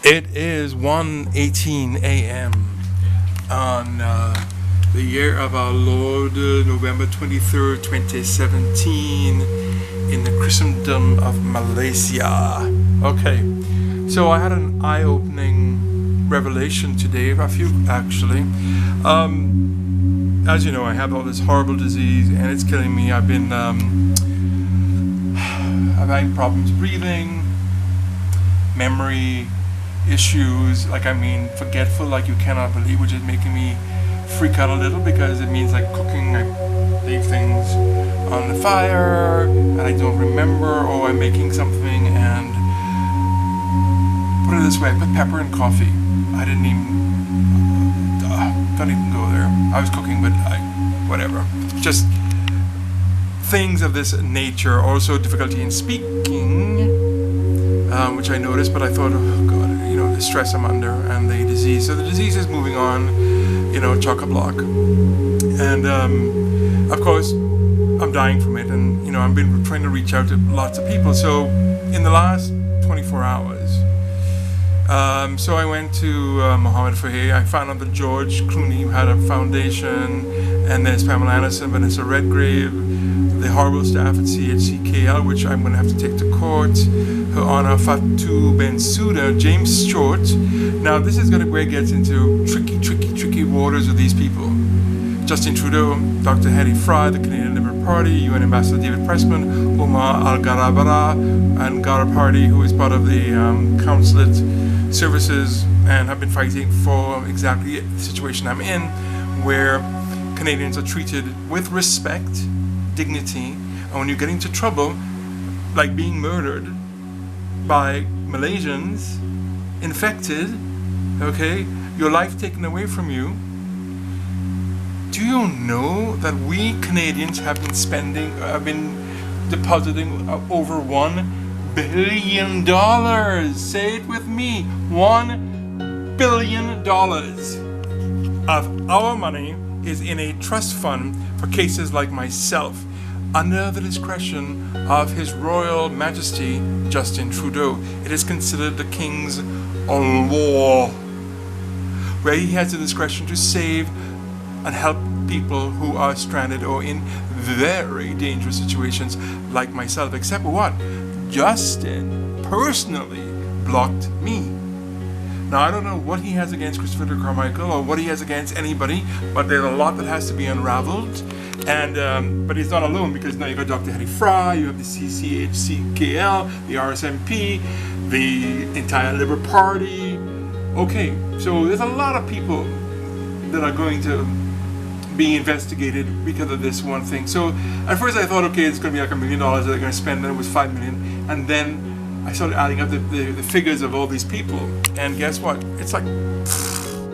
It is 1:18 a.m. on the year of our Lord, November 23rd, 2017, in the Christendom of Malaysia. Okay, so I had an eye-opening revelation today, a few actually. As you know, I have all this horrible disease and it's killing me. I've had problems breathing, memory issues, forgetful, like you cannot believe, which is making me freak out a little because it means like cooking, I leave things on the fire and I don't remember, or I'm making something and put it this way, I put pepper in coffee. I didn't even, don't even go there. I was cooking, but whatever. Just things of this nature. Also difficulty in speaking, which I noticed, but I thought, oh God, the stress I'm under and the disease. So the disease is moving on, chock-a-block. And of course, I'm dying from it, and I've been trying to reach out to lots of people. So in the last 24 hours, so I went to Mohammed Fahey. I found out that George Clooney had a foundation, and there's Pamela Anderson, Vanessa Redgrave, the horrible staff at CHCKL, which I'm going to have to take to court. Her Honor Fatou Bensouda, James Short. Now this is where it gets into tricky waters with these people. Justin Trudeau, Dr. Hedy Fry, the Canadian Liberal Party, UN Ambassador David Pressman, Omar Al-Garabara, and Gara Party, who is part of the consulate services and have been fighting for exactly the situation I'm in, where Canadians are treated with respect, dignity, and when you get into trouble, like being murdered by Malaysians, infected, okay, your life taken away from you. Do you know that we Canadians have been depositing over $1 billion? Say it with me, $1 billion of our money is in a trust fund for cases like myself, under the discretion of His Royal Majesty Justin Trudeau. It is considered the King's law, where he has the discretion to save and help people who are stranded or in very dangerous situations like myself. Except what? Justin personally blocked me. Now, I don't know what he has against Christopher Carmichael or what he has against anybody, but there's a lot that has to be unraveled. And but he's not alone, because now you got Dr. Hedy Fry, you have the CCHCKL, the RSMP, the entire Liberal Party. Okay, so there's a lot of people that are going to be investigated because of this one thing. So at first I thought, okay, it's going to be like $1 million that they're going to spend, and it was $5 million. And then I started adding up the figures of all these people, and guess what? It's like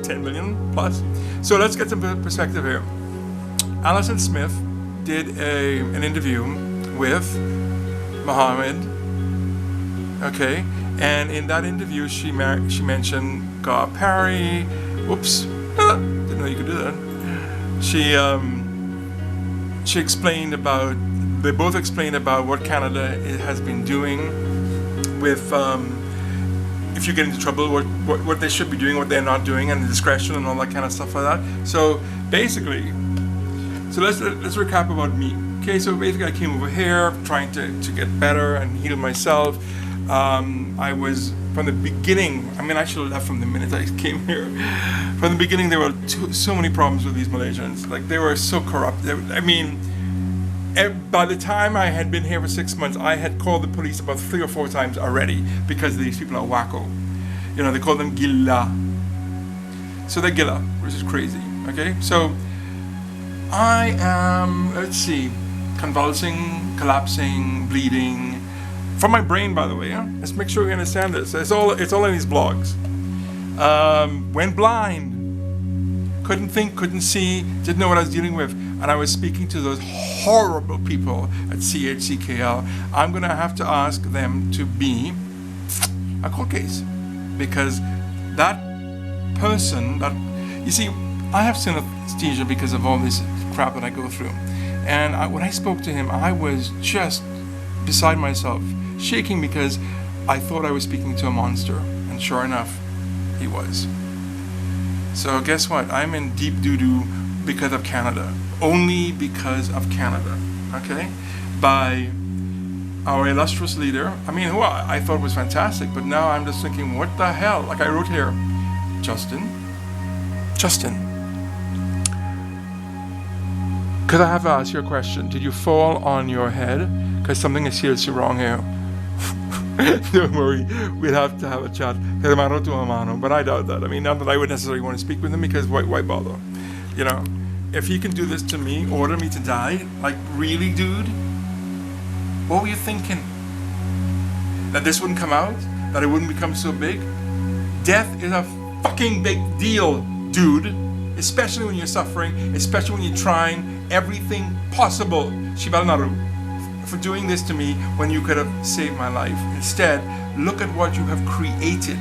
10 million plus. So let's get some perspective here. Alison Smith did an interview with Mohammed, okay, and in that interview she mentioned Gar Parry. Whoops, didn't know you could do that. She explained about, they both explained about what Canada has been doing with if you get into trouble, what they should be doing, what they're not doing, and the discretion and all that kind of stuff like that. So basically, let's recap about me. Okay, so basically I came over here trying to get better and heal myself. I was, from the beginning, I should have left from the minute I came here. From the beginning there were so many problems with these Malaysians. Like, they were so corrupt. By the time I had been here for 6 months, I had called the police about 3 or 4 times already, because these people are wacko. They call them gila. So they're gila, which is crazy. Okay, so I am, convulsing, collapsing, bleeding. From my brain, by the way. Let's make sure we understand this. It's all in these blogs. Went blind. Couldn't think, couldn't see, didn't know what I was dealing with. And I was speaking to those horrible people at CHCKL. I'm going to have to ask them to be a court case. Because that person, you see, I have synesthesia because of all this crap that I go through. And when I spoke to him, I was just beside myself, shaking, because I thought I was speaking to a monster. And And sure enough, he was. So guess what? I'm in deep doo-doo because of Canada. Only because of Canada. Okay? By our illustrious leader. I mean, who I thought was fantastic, but now I'm just thinking, what the hell? Like I wrote here, Justin, could I have to ask you a question? Did you fall on your head? Because something is seriously wrong here. Don't worry, we'll have to have a chat. Hermano to hermano, but I doubt that. I mean, not that I would necessarily want to speak with him, because why bother? You know, if he can do this to me, order me to die, like really, dude? What were you thinking? That this wouldn't come out? That it wouldn't become so big? Death is a fucking big deal, dude. Especially when you're suffering, especially when you're trying everything possible, Shibalnaru, for doing this to me when you could have saved my life. Instead, look at what you have created.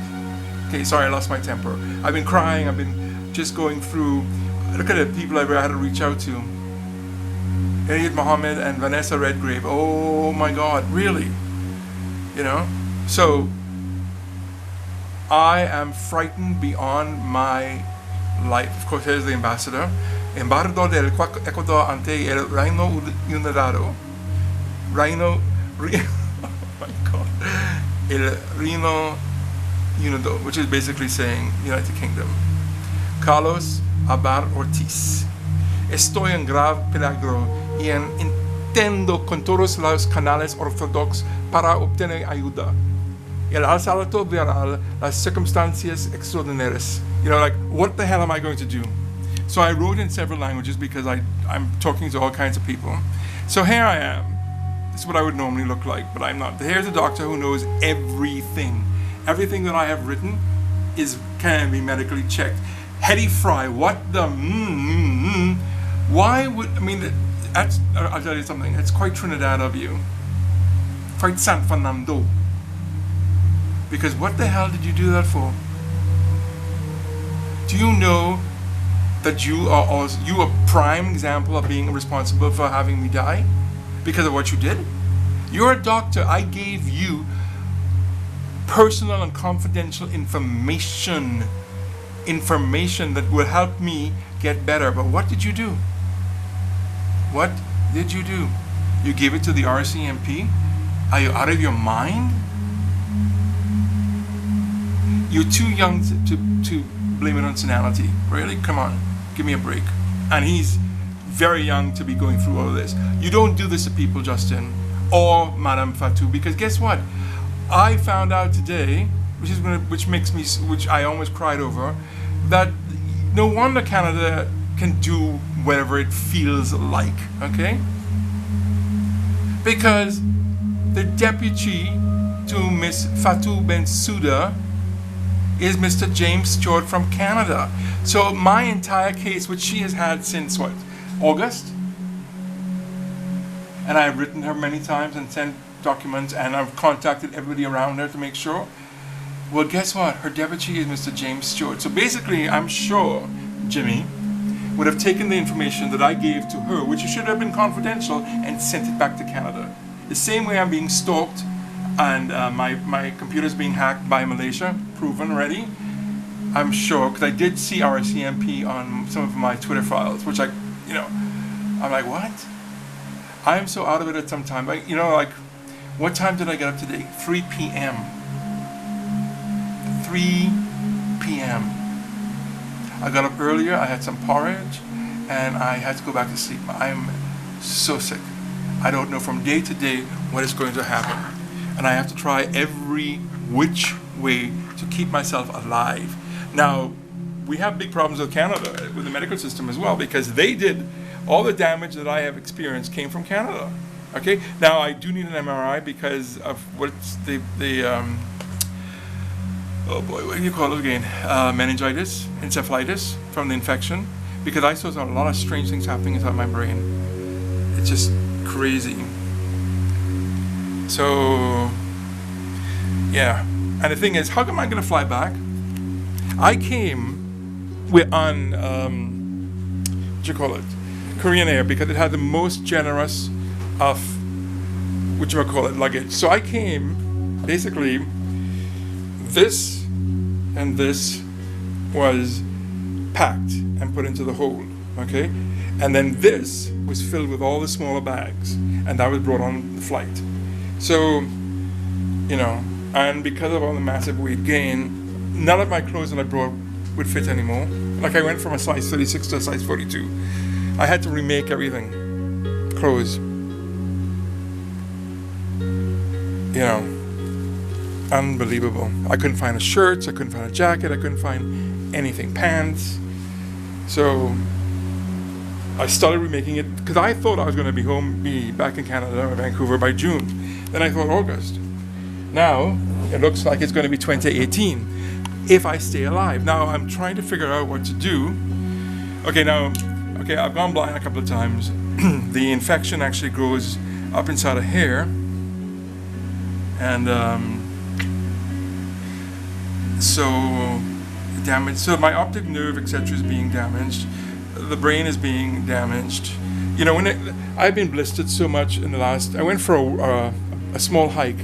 Okay, sorry, I lost my temper. I've been crying, I've been just going through. Look at the people I had to reach out to. Elliot Mohammed and Vanessa Redgrave. Oh my God, really? You know? So, I am frightened beyond my life. Of course, here's the ambassador. Embajador del Ecuador ante el Reino Unido. Oh my God. El Reino Unido, which is basically saying United Kingdom. Carlos Abar Ortiz. Estoy en grave peligro y intento con todos los canales ortodoxos para obtener ayuda. El asalto viral, las circunstancias extraordinarias. You know, like, what the hell am I going to do? So I wrote in several languages because I'm talking to all kinds of people. So here I am. This is what I would normally look like, but I'm not. Here's a doctor who knows everything. Everything that I have written can be medically checked. Hetty Fry, what the Why would, I mean, I'll tell you something, it's quite Trinidad of you. Quite San Fernando. Because what the hell did you do that for? Do you know that you are a prime example of being responsible for having me die? Because of what you did? You're a doctor. I gave you personal and confidential information that will help me get better. But what did you do? What did you do? You gave it to the RCMP? Are you out of your mind? You're too young to blame it on senility. Really? Come on. Give me a break. And he's very young to be going through all of this. You don't do this to people, Justin, or Madame Fatou, because guess what? I found out today, which I almost cried over, that no wonder Canada can do whatever it feels like, okay? Because the deputy to Miss Fatou Bensouda is Mr. James Stewart from Canada. So my entire case, which she has had since what, August? And I've written her many times and sent documents, and I've contacted everybody around her to make sure. Well, guess what? Her deputy is Mr. James Stewart. So basically, I'm sure Jimmy would have taken the information that I gave to her, which should have been confidential, and sent it back to Canada. The same way I'm being stalked, and my computer's being hacked by Malaysia, proven already. I'm sure, because I did see RCMP on some of my Twitter files, which I'm like, what? I'm so out of it at some time. Like, what time did I get up today? 3 p.m. 3 p.m. I got up earlier, I had some porridge, and I had to go back to sleep. I'm so sick. I don't know from day to day what is going to happen. And I have to try every which way to keep myself alive. Now, we have big problems with Canada, with the medical system as well, because they did all the damage that I have experienced came from Canada. Okay? Now, I do need an MRI because of what's oh boy, what do you call it again? Meningitis, encephalitis from the infection, because I saw a lot of strange things happening inside my brain. It's just crazy. So, yeah. And the thing is, how am I going to fly back? I came on, Korean Air, because it had the most generous of, luggage. So I came, basically, this and this was packed and put into the hold, okay? And then this was filled with all the smaller bags, and that was brought on the flight. So, you know, and because of all the massive weight gain, none of my clothes that I brought would fit anymore. Like I went from a size 36 to a size 42. I had to remake everything. Clothes. You know, unbelievable. I couldn't find a shirt, I couldn't find a jacket, I couldn't find anything, pants. So I started remaking it because I thought I was going to be back in Canada or Vancouver by June. Then I thought August. Now it looks like it's going to be 2018 if I stay alive. Now I'm trying to figure out what to do. Okay, I've gone blind a couple of times. The infection actually grows up inside a hair, and so damaged. So my optic nerve, etc., is being damaged. The brain is being damaged. You know, I've been blistered so much in the last. I went for a small hike,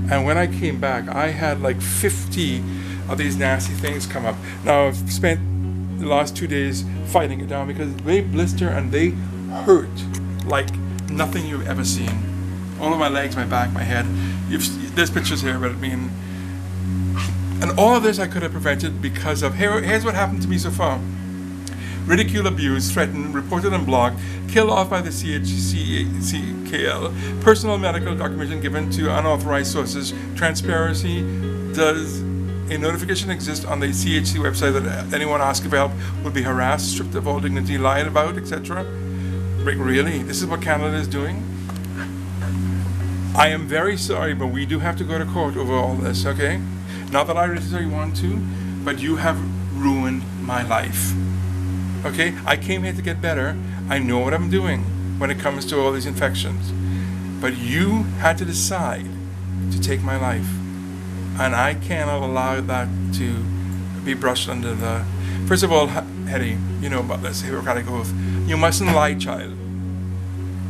and when I came back, I had like 50 of these nasty things come up. Now I've spent the last 2 days fighting it down because they blister and they hurt like nothing you've ever seen. All of my legs, my back, my head. There's pictures here, but I mean, and all of this I could have prevented because of, here's what happened to me so far. Ridicule, abused, threatened, reported and blocked, killed off by the CHCKL, personal medical documentation given to unauthorized sources, transparency, does a notification exist on the CHC website that anyone asking for help would be harassed, stripped of all dignity, lied about, etc.? Really? This is what Canada is doing? I am very sorry, but we do have to go to court over all this, okay? Not that I really want to, but you have ruined my life. Okay? I came here to get better. I know what I'm doing when it comes to all these infections. But you had to decide to take my life. And I cannot allow that to be brushed under the... First of all, Hetty, you know about this Hippocratic Oath. You mustn't lie, child.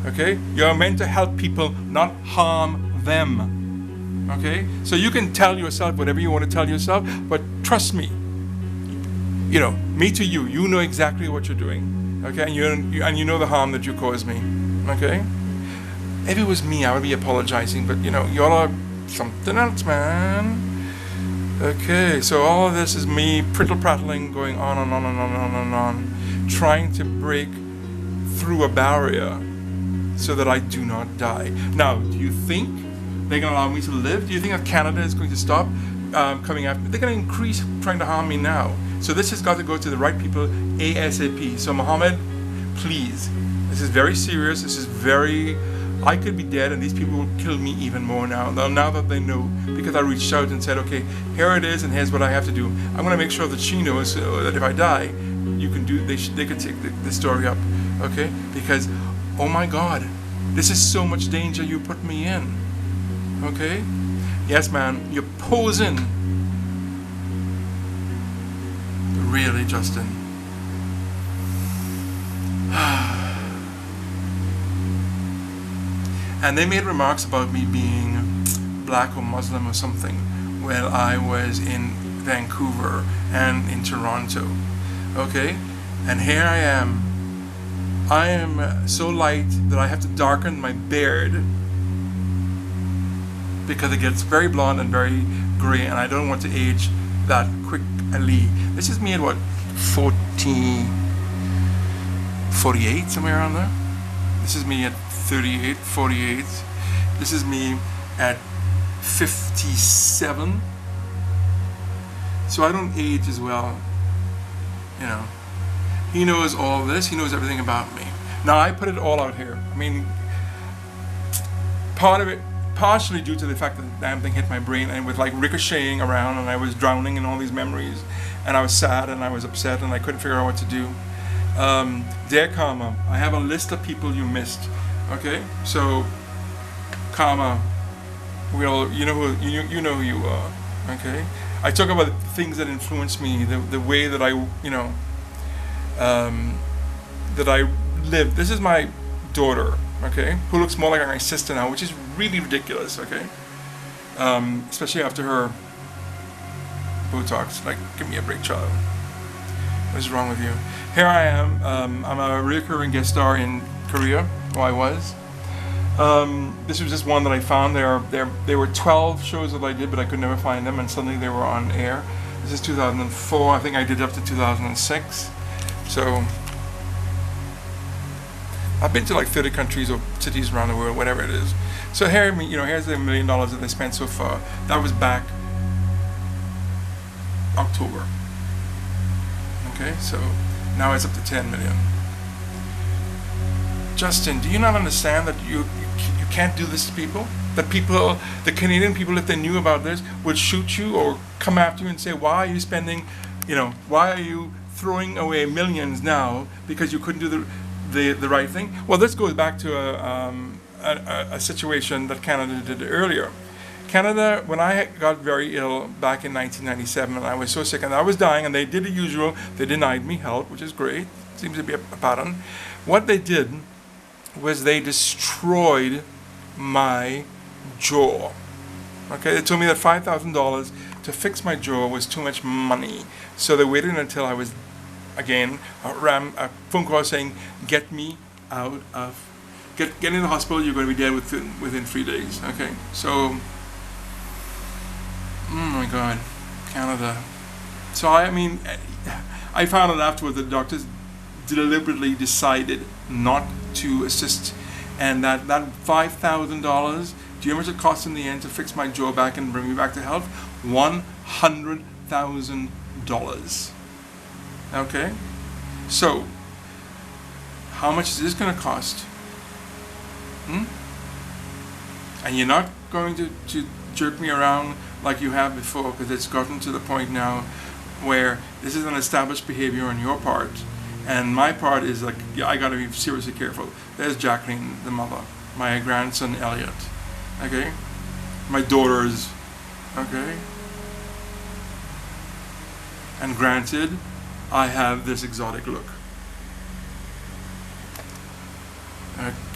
Okay? You're meant to help people, not harm them. Okay? So you can tell yourself whatever you want to tell yourself, but trust me. You know, me to you, you know exactly what you're doing. Okay? And you know the harm that you caused me. Okay? If it was me, I would be apologizing, but you know, y'all are something else, man. Okay, so all of this is me prittle-prattling, going on and on and on and on and on, trying to break through a barrier so that I do not die. Now, do you think they're going to allow me to live? Do you think that Canada is going to stop coming after me? They're going to increase trying to harm me now. So this has got to go to the right people ASAP. So Mohammed, please, this is very serious. This is very... I could be dead and these people will kill me even more now that they know, because I reached out and said, okay, here it is and here's what I have to do. I'm going to make sure that she knows so that if I die, you can do. They can take the story up, okay? Because, oh my God, this is so much danger you put me in, okay? Yes, man, you're posing. Really, Justin. And they made remarks about me being black or Muslim or something while I was in Vancouver and in Toronto. Okay? And here I am. I am so light that I have to darken my beard because it gets very blonde and very gray, and I don't want to age that quickly. This is me at what? 48, somewhere around there. This is me at 38, 48. This is me at 57. So I don't age as well. You know. He knows all this. He knows everything about me. Now I put it all out here. I mean, part of it, partially due to the fact that the damn thing hit my brain and was like ricocheting around, and I was drowning in all these memories, and I was sad and I was upset and I couldn't figure out what to do. Dear Karma, I have a list of people you missed. Okay, so Karma, you know who you are. Okay, I talk about the things that influenced me, the way that I, you know, that I live. This is my daughter, okay, who looks more like my sister now, which is really ridiculous. Okay, especially after her Botox. Like, give me a break, child. What's wrong with you? Here I am. I'm a recurring guest star in Korea. Well, I was. This was just one that I found. There were 12 shows that I did, but I could never find them, and suddenly they were on air. This is 2004. I think I did up to 2006. So I've been to like 30 countries or cities around the world, whatever it is. So here, here's the $1 million that they spent so far. That was back October. Okay, so now it's up to 10 million. Justin, do you not understand that you can't do this to people? That people, the Canadian people, if they knew about this, would shoot you or come after you and say, why are you spending, why are you throwing away millions now because you couldn't do the right thing? Well, this goes back to a situation that Canada did earlier. Canada, when I got very ill back in 1997, and I was so sick and I was dying, and they did the usual, they denied me help, which is great, seems to be a pattern. What they did was they destroyed my jaw. Okay, they told me that $5,000 to fix my jaw was too much money, so they waited until I was, again, a phone call saying, get me out of, get in the hospital, you're going to be dead within 3 days. Okay, so, oh my God, Canada. So I found out afterwards that the doctors deliberately decided not to assist, and that $5,000, do you know how much it cost in the end to fix my jaw back and bring me back to health? $100,000. Okay, so how much is this going to cost? And you're not going to jerk me around like you have before, because it's gotten to the point now where this is an established behavior on your part, and my part is like, yeah, I got to be seriously careful. There's Jacqueline, the mother, my grandson Elliot, okay, my daughters, okay, and granted, I have this exotic look.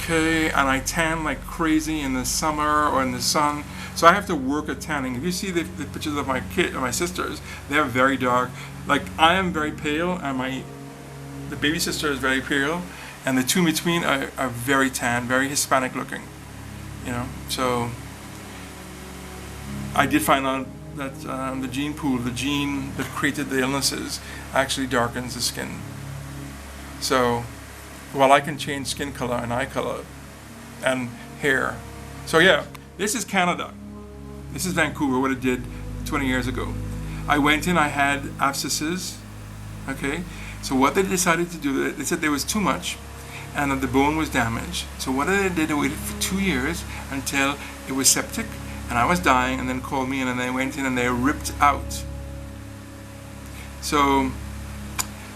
Okay, and I tan like crazy in the summer or in the sun, so I have to work at tanning. If you see the pictures of my sisters, they're very dark. Like, I am very pale, and the baby sister is very pale, and the two in between are very tan, very Hispanic looking. So I did find out that the gene pool, the gene that created the illnesses, actually darkens the skin. So while I can change skin color and eye color and hair. So yeah, this is Canada. This is Vancouver, what it did 20 years ago. I went in, I had abscesses, okay? So what they decided to do, they said there was too much and that the bone was damaged. So what they did, they waited for 2 years until it was septic and I was dying, and then called me in, and they went in and they ripped out. So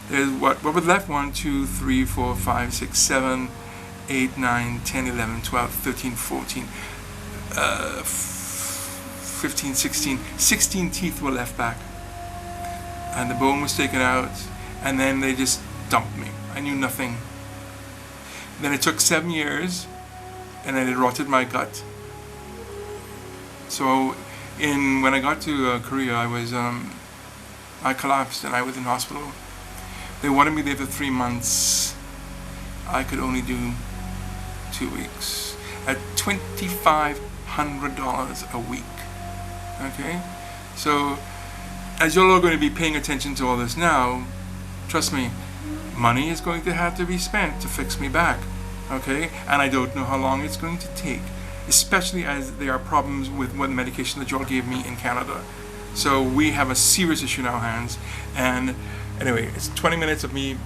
there's what was left? 1, 2, 3, 4, 5, 6, 7, 8, 9, 10, 11, 12, 13, 14, 15, 16 teeth were left back, and the bone was taken out, and then they just dumped me. I knew nothing. Then it took 7 years, and then it rotted my gut. So when I got to Korea, I collapsed and I was in hospital. They wanted me there for 3 months. I could only do 2 weeks at $2,500 a week. Okay, so as you're all going to be paying attention to all this now, trust me, money is going to have to be spent to fix me back. Okay, and I don't know how long it's going to take, especially as there are problems with what medication that you all gave me in Canada. So we have a serious issue in our hands. And anyway, it's 20 minutes of me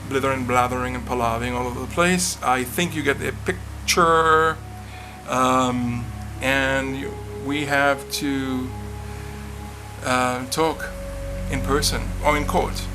blithering, blathering, and palavering all over the place. I think you get the picture. And we have to talk in person or in court.